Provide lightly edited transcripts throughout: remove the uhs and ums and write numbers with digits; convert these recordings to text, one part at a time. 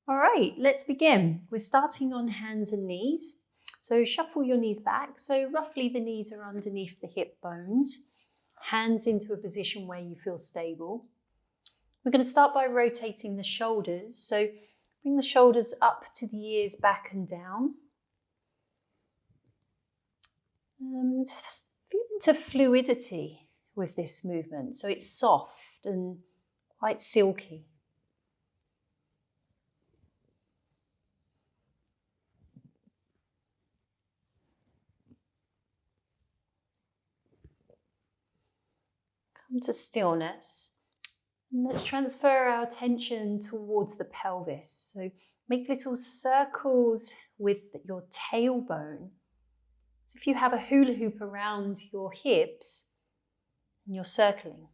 All right, let's begin. We're starting on hands and knees. So shuffle your knees back. So roughly the knees are underneath the hip bones. Hands into a position where you feel stable. We're going to start by rotating the shoulders. So bring the shoulders up to the ears, back and down. And feel into fluidity with this movement. So it's soft and quite silky. Come to stillness. And let's transfer our attention towards the pelvis. So make little circles with your tailbone. So if you have a hula hoop around your hips and you're circling,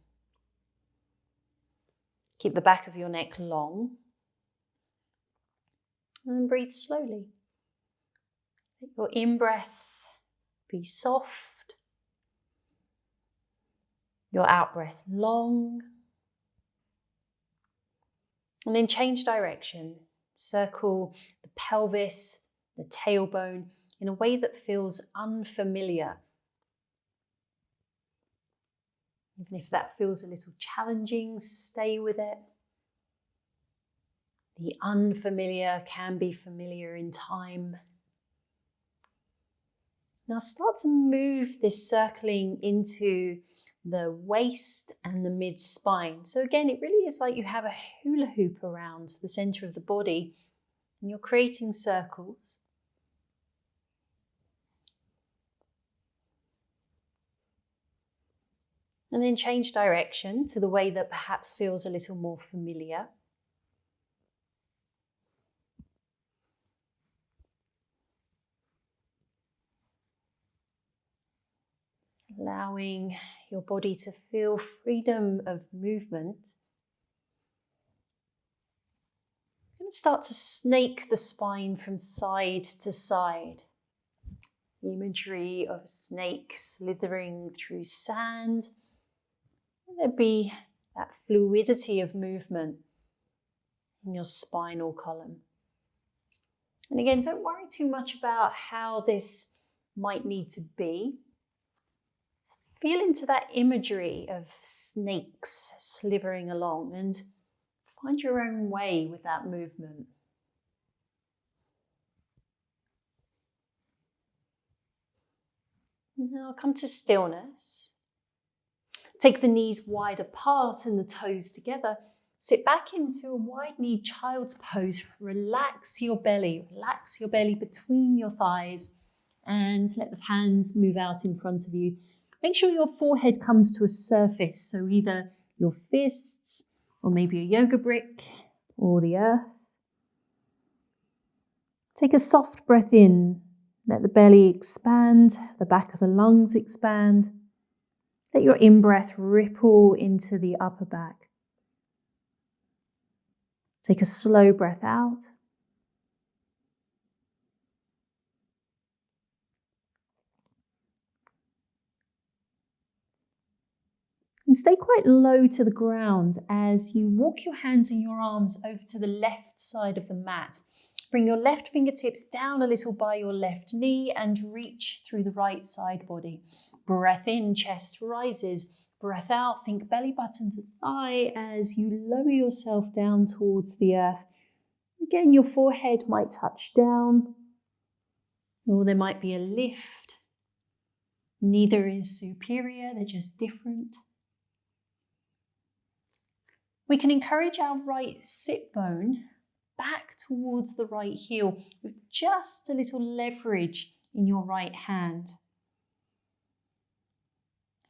keep the back of your neck long and breathe slowly. Let your in-breath be soft, your out-breath long, and then change direction. Circle the pelvis, the tailbone in a way that feels unfamiliar. Even if that feels a little challenging, stay with it. The unfamiliar can be familiar in time. Now start to move this circling into the waist and the mid-spine. So again, it really is like you have a hula hoop around the center of the body and you're creating circles. And then change direction to the way that perhaps feels a little more familiar. Allowing your body to feel freedom of movement. You're going to start to snake the spine from side to side. The imagery of a snake slithering through sand. And there'd be that fluidity of movement in your spinal column. And again, don't worry too much about how this might need to be. Feel into that imagery of snakes slithering along and find your own way with that movement. Now come to stillness. Take the knees wide apart and the toes together. Sit back into a wide-kneed child's pose. Relax your belly between your thighs and let the hands move out in front of you. Make sure your forehead comes to a surface, so either your fists or maybe a yoga brick or the earth. Take a soft breath in. Let the belly expand, the back of the lungs expand. Let your in-breath ripple into the upper back. Take a slow breath out. And stay quite low to the ground as you walk your hands and your arms over to the left side of the mat. Bring your left fingertips down a little by your left knee and reach through the right side body. Breath in, chest rises. Breath out, think belly button to thigh as you lower yourself down towards the earth. Again, your forehead might touch down, or there might be a lift. Neither is superior, they're just different. We can encourage our right sit bone back towards the right heel with just a little leverage in your right hand.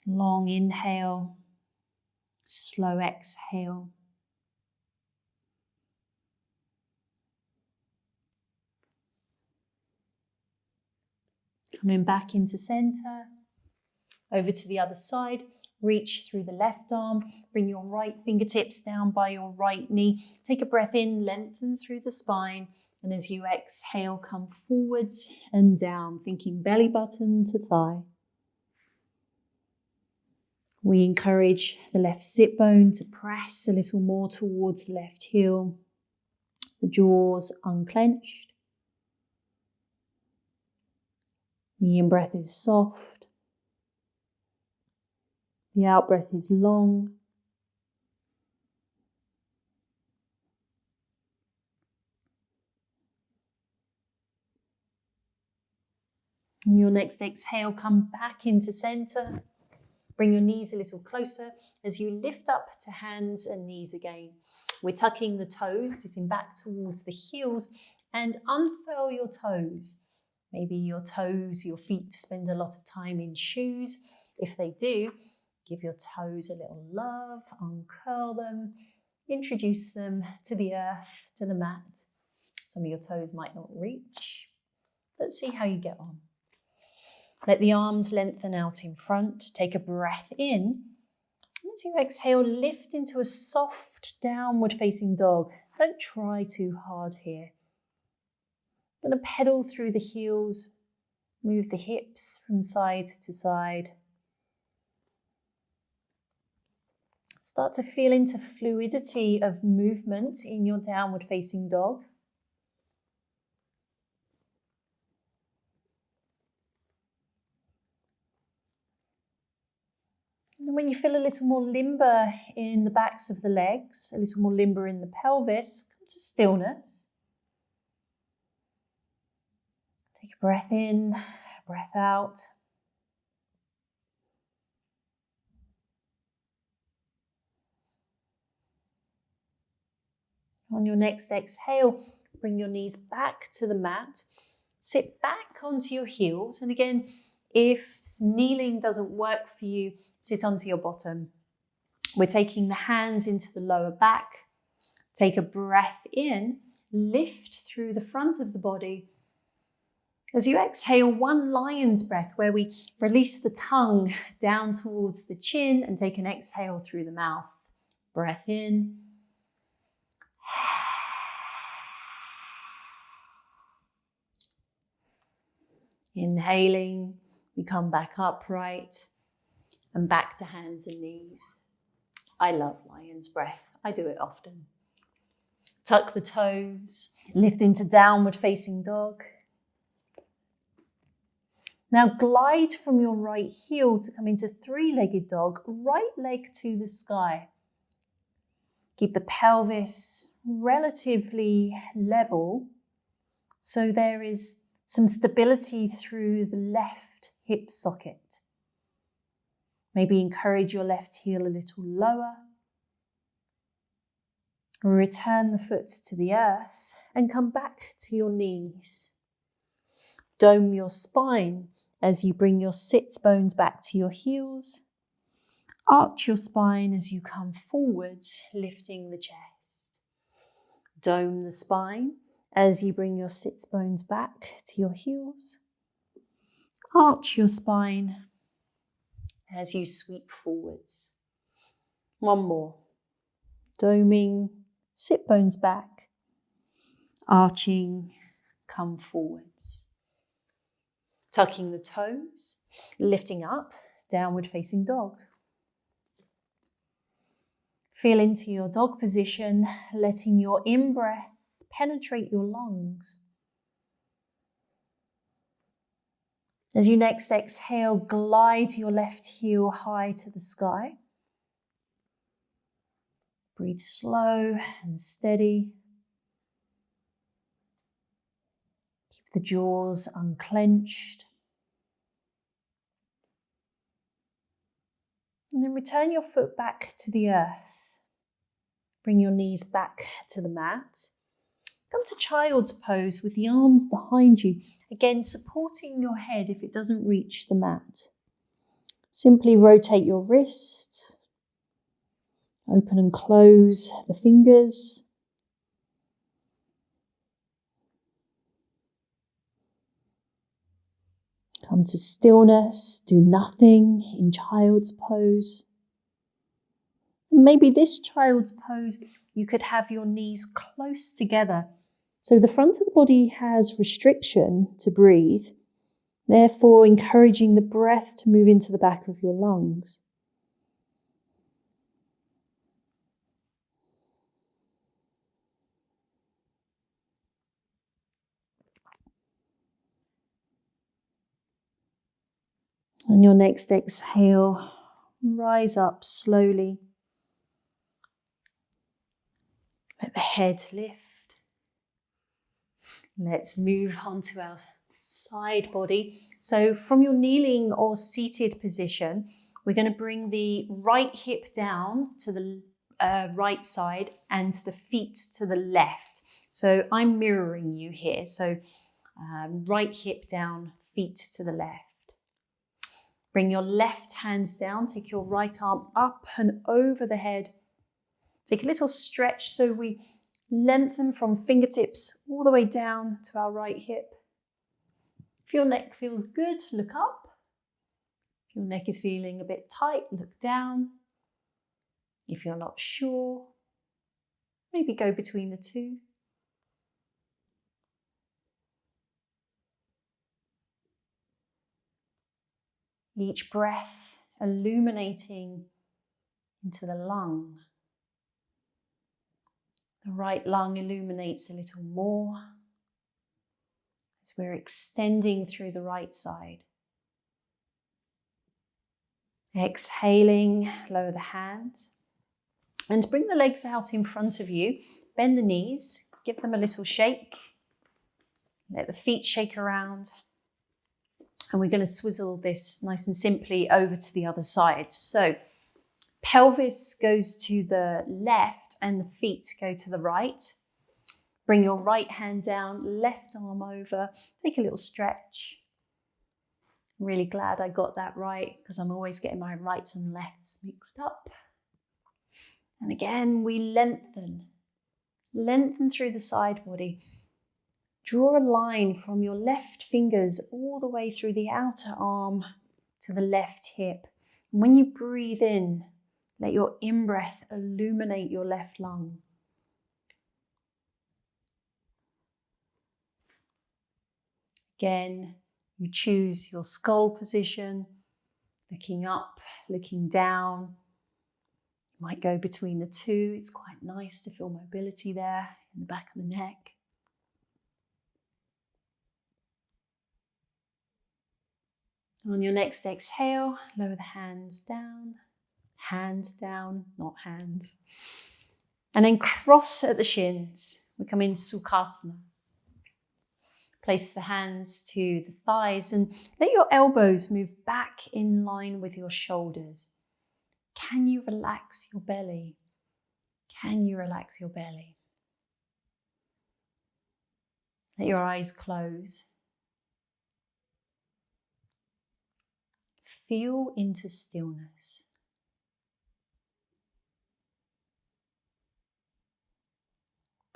Long inhale, slow exhale. Coming back into center, over to the other side. Reach through the left arm, bring your right fingertips down by your right knee. Take a breath in, lengthen through the spine. And as you exhale, come forwards and down, thinking belly button to thigh. We encourage the left sit bone to press a little more towards the left heel. The jaws unclenched. The in-breath is soft. The out-breath is long. On your next exhale, come back into center. Bring your knees a little closer as you lift up to hands and knees again. We're tucking the toes, sitting back towards the heels, and unfurl your toes. Maybe your toes, your feet spend a lot of time in shoes. If they do, give your toes a little love, uncurl them, introduce them to the earth, to the mat. Some of your toes might not reach. Let's see how you get on. Let the arms lengthen out in front. Take a breath in. And as you exhale, lift into a soft downward facing dog. Don't try too hard here. I'm going to pedal through the heels, move the hips from side to side. Start to feel into fluidity of movement in your downward facing dog. And when you feel a little more limber in the backs of the legs, a little more limber in the pelvis, come to stillness. Take a breath in, breath out. On your next exhale, bring your knees back to the mat. Sit back onto your heels. And again, if kneeling doesn't work for you, sit onto your bottom. We're taking the hands into the lower back. Take a breath in, lift through the front of the body. As you exhale, one lion's breath where we release the tongue down towards the chin and take an exhale through the mouth. Breath in. Inhaling, we come back upright and back to hands and knees. I love lion's breath. I do it often. Tuck the toes, lift into downward facing dog. Now glide from your right heel to come into three-legged dog, right leg to the sky. Keep the pelvis relatively level so there is some stability through the left hip socket. Maybe encourage your left heel a little lower. Return the foot to the earth and come back to your knees. Dome your spine as you bring your sit bones back to your heels. Arch your spine as you come forwards, lifting the chest. Dome the spine as you bring your sit bones back to your heels. Arch your spine as you sweep forwards. One more. Doming, sit bones back. Arching, come forwards. Tucking the toes, lifting up, downward facing dog. Feel into your dog position, letting your in-breath penetrate your lungs. As you next exhale, glide your left heel high to the sky. Breathe slow and steady. Keep the jaws unclenched. And then return your foot back to the earth. Bring your knees back to the mat. Come to child's pose with the arms behind you. Again, supporting your head if it doesn't reach the mat. Simply rotate your wrist. Open and close the fingers. Come to stillness, do nothing in child's pose. And maybe this child's pose, you could have your knees close together. So the front of the body has restriction to breathe, therefore encouraging the breath to move into the back of your lungs. On your next exhale, rise up slowly. Let the head lift. Let's move on to our side body. So from your kneeling or seated position, we're going to bring the right hip down to the right side and the feet to the left. So I'm mirroring you here. So right hip down, feet to the left. Bring your left hands down, take your right arm up and over the head. Take a little stretch so we lengthen from fingertips all the way down to our right hip. If your neck feels good, look up. If your neck is feeling a bit tight, look down. If you're not sure, maybe go between the two. Each breath illuminating into the lung. The right lung illuminates a little more as we're extending through the right side. Exhaling, lower the hands and bring the legs out in front of you. Bend the knees, give them a little shake. Let the feet shake around. And we're going to swizzle this nice and simply over to the other side. So pelvis goes to the left and the feet go to the right. Bring your right hand down, left arm over. Take a little stretch. I'm really glad I got that right because I'm always getting my rights and lefts mixed up. And again, we lengthen through the side body. Draw a line from your left fingers all the way through the outer arm to the left hip. And when you breathe in, let your in-breath illuminate your left lung. Again, you choose your skull position, looking up, looking down. You might go between the two. It's quite nice to feel mobility there in the back of the neck. On your next exhale, lower the hands down, not hands. And then cross at the shins. We come into Sukhasana. Place the hands to the thighs and let your elbows move back in line with your shoulders. Can you relax your belly? Can you relax your belly? Let your eyes close. Feel into stillness.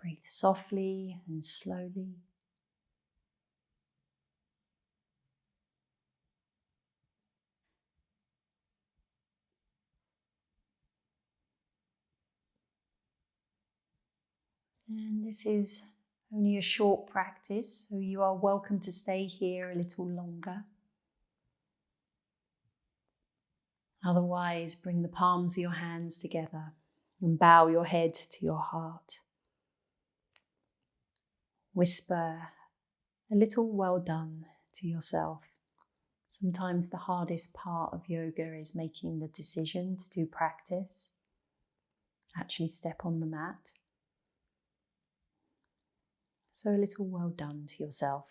Breathe softly and slowly. And this is only a short practice, so you are welcome to stay here a little longer. Otherwise, bring the palms of your hands together and bow your head to your heart. Whisper a little well done to yourself. Sometimes the hardest part of yoga is making the decision to do practice. Actually step on the mat. So a little well done to yourself.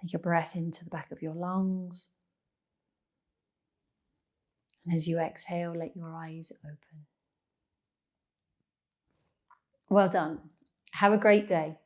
Take a breath into the back of your lungs. And as you exhale, let your eyes open. Well done. Have a great day.